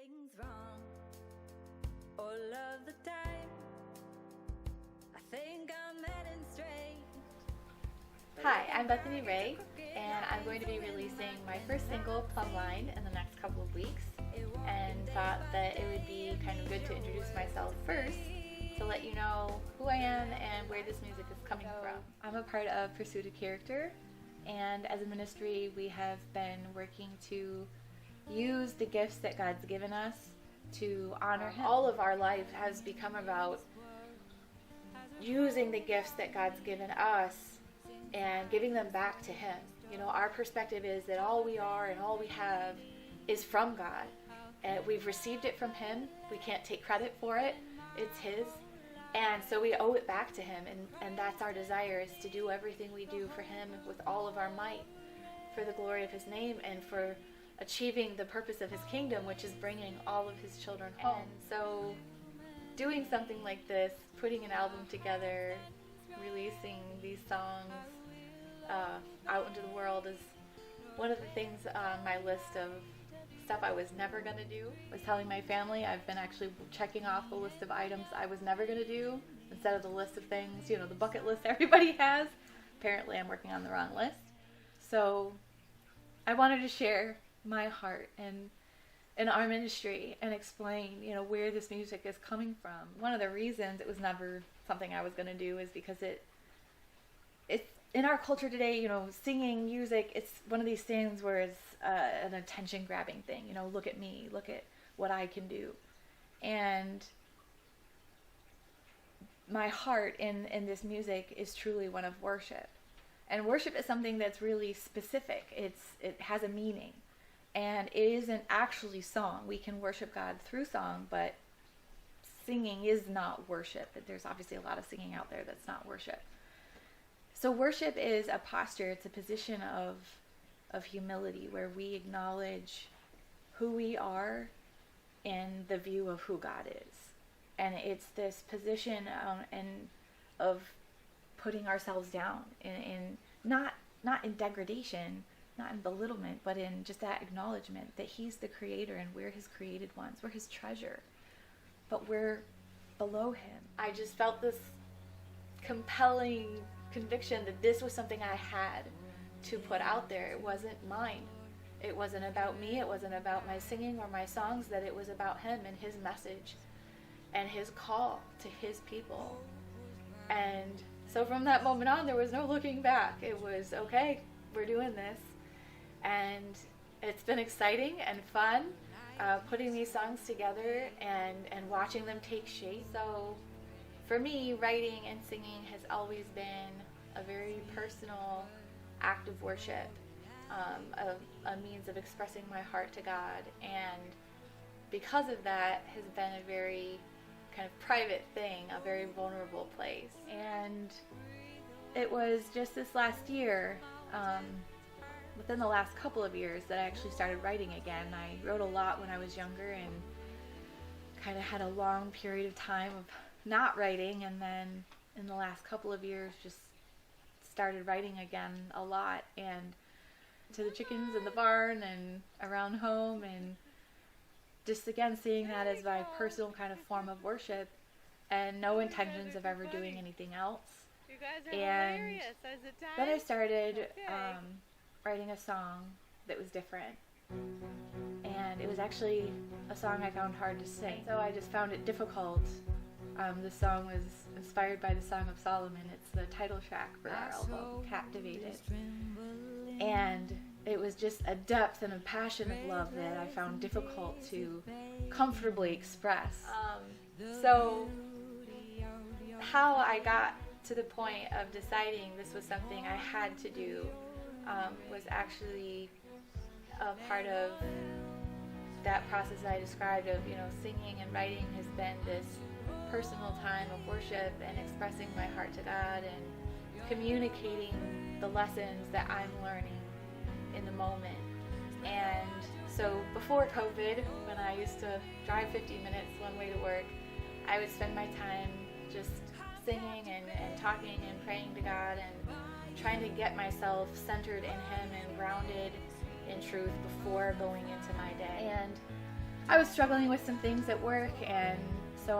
Something's wrong all of the time. I think I'm heading straight. Hi, I'm Bethany Rae, and I'm going to be releasing my first single, Plumb Line, in the next couple of weeks, and thought that it would be kind of good to introduce myself first to let you know who I am and where this music is coming from. I'm a part of Pursuit of Character, and as a ministry we have been working to use the gifts that God's given us to honor Him. All of our life has become about using the gifts that God's given us and giving them back to Him. You know, our perspective is that all we are and all we have is from God. And we've received it from Him. We can't take credit for it. It's His. And so we owe it back to Him. And that's our desire, is to do everything we do for Him with all of our might, for the glory of His name and for achieving the purpose of His kingdom, which is bringing all of His children home. And so doing something like this, putting an album together, releasing these songs out into the world is one of the things on my list of stuff I was never going to do. I was telling my family I've been actually checking off the list of items I was never going to do instead of the list of things, you know, the bucket list everybody has. Apparently I'm working on the wrong list. So I wanted to share my heart and in our ministry and explain, you know, where this music is coming from. One of the reasons it was never something I was going to do is because it's in our culture today, you know, singing music, it's one of these things where it's an attention grabbing thing, you know, look at me, look at what I can do. And my heart in this music is truly one of worship. And worship is something that's really specific. It has a meaning. And it isn't actually song. We can worship God through song, but singing is not worship. There's obviously a lot of singing out there that's not worship. So worship is a posture. It's a position of humility where we acknowledge who we are in the view of who God is. And it's this position of putting ourselves down in not in degradation, not in belittlement, but in just that acknowledgement that He's the creator and we're His created ones. We're His treasure, but we're below Him. I just felt this compelling conviction that this was something I had to put out there. It wasn't mine. It wasn't about me. It wasn't about my singing or my songs, that it was about Him and His message and His call to His people. And so from that moment on, there was no looking back. It was, okay, we're doing this. And it's been exciting and fun putting these songs together and watching them take shape. So for me, writing and singing has always been a very personal act of worship, a means of expressing my heart to God. And because of that, has been a very kind of private thing, a very vulnerable place. And it was just this last year, within the last couple of years, that I actually started writing again. I wrote a lot when I was younger and kind of had a long period of time of not writing, and then in the last couple of years just started writing again a lot, and to the chickens in the barn and around home, and just again seeing that as my personal kind of form of worship and no intentions of ever doing anything else. You guys are And hilarious. Is it time? then I started Okay. writing a song that was different, and it was actually a song I found hard to sing, so I just found it difficult. The song was inspired by the Song of Solomon. It's the title track for our album, Captivated. And it was just a depth and a passion of love that I found difficult to comfortably express. So how I got to the point of deciding this was something I had to do was actually a part of that process I described of, you know, singing and writing has been this personal time of worship and expressing my heart to God and communicating the lessons that I'm learning in the moment. And so before COVID, when I used to drive 50 minutes one way to work, I would spend my time just singing and talking and praying to God and trying to get myself centered in Him and grounded in truth before going into my day. And I was struggling with some things at work, and so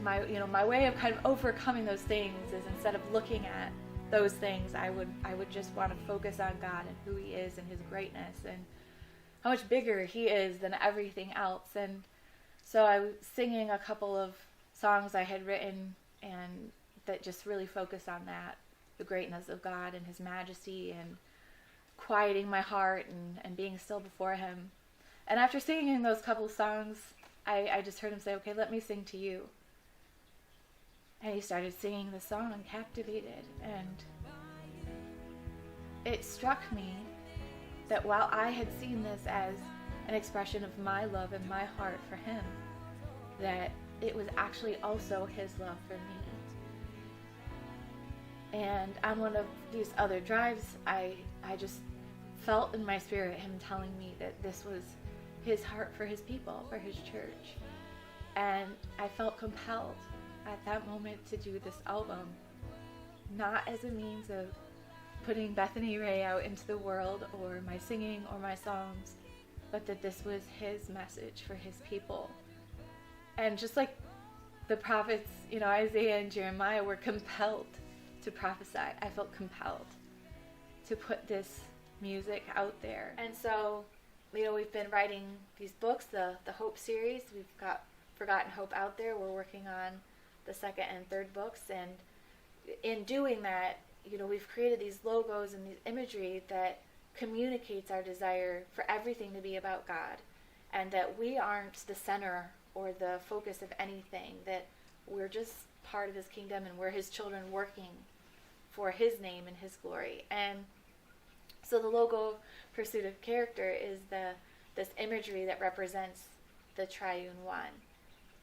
my way of kind of overcoming those things is, instead of looking at those things, I would just want to focus on God and who He is and His greatness and how much bigger He is than everything else. And so I was singing a couple of songs I had written, and that just really focus on that, the greatness of God and His majesty, and quieting my heart and being still before Him. And after singing those couple songs, I just heard Him say, "Okay, let me sing to you." And He started singing the song, Captivated. And it struck me that while I had seen this as an expression of my love and my heart for Him, that it was actually also His love for me. And on one of these other drives, I just felt in my spirit Him telling me that this was His heart for His people, for His church. And I felt compelled at that moment to do this album, not as a means of putting Bethany Rae out into the world, or my singing or my songs, but that this was His message for His people. And just like the prophets, Isaiah and Jeremiah were compelled to prophesy, I felt compelled to put this music out there. And so, we've been writing these books, the Hope series. We've got Forgotten Hope out there. We're working on the second and third books, and in doing that, we've created these logos and these imagery that communicates our desire for everything to be about God, and that we aren't the center or the focus of anything, that we're just part of His kingdom, and we're His children working for His name and His glory. And so the logo, Pursuit of Character, is this imagery that represents the Triune One.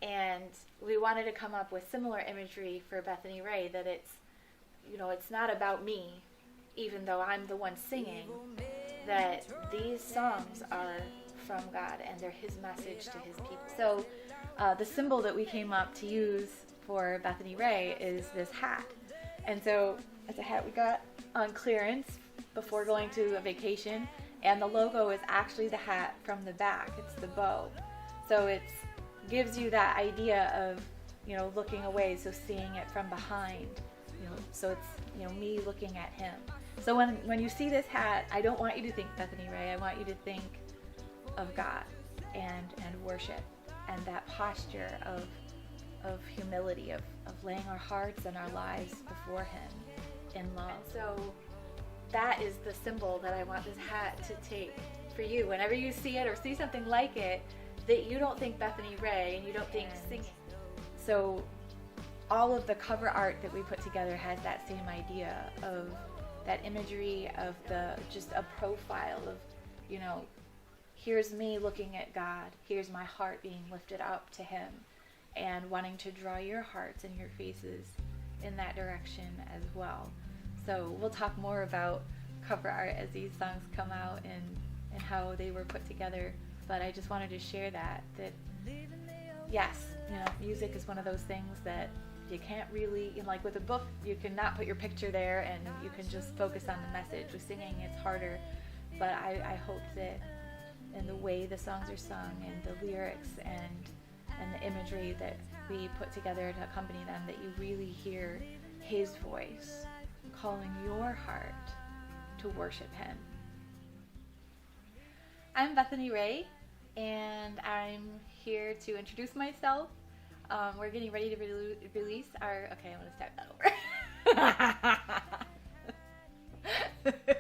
And we wanted to come up with similar imagery for Bethany Rae, that it's not about me, even though I'm the one singing, that these songs are from God and they're His message to His people. So the symbol that we came up to use for Bethany Rae is this hat. And so it's a hat we got on clearance before going to a vacation, and the logo is actually the hat from the back. It's the bow. So it gives you that idea of, looking away, so seeing it from behind. So it's, me looking at Him. So when you see this hat, I don't want you to think Bethany Rae. I want you to think of God and worship, and that posture of humility, of laying our hearts and our lives before Him in love. And so that is the symbol that I want this hat to take for you. Whenever you see it or see something like it, that you don't think Bethany Rae and you don't think singing. So all of the cover art that we put together has that same idea of that imagery of just a profile of, here's me looking at God, here's my heart being lifted up to Him, and wanting to draw your hearts and your faces in that direction as well. So we'll talk more about cover art as these songs come out and how they were put together. But I just wanted to share that yes, music is one of those things that you can't really, like with a book, you cannot put your picture there and you can just focus on the message. With singing, it's harder. But I hope that in the way the songs are sung and the lyrics and the imagery that we put together to accompany them, that you really hear His voice calling your heart to worship Him. I'm Bethany Rae, and I'm here to introduce myself. We're getting ready to release our... Okay, I'm going to start that over.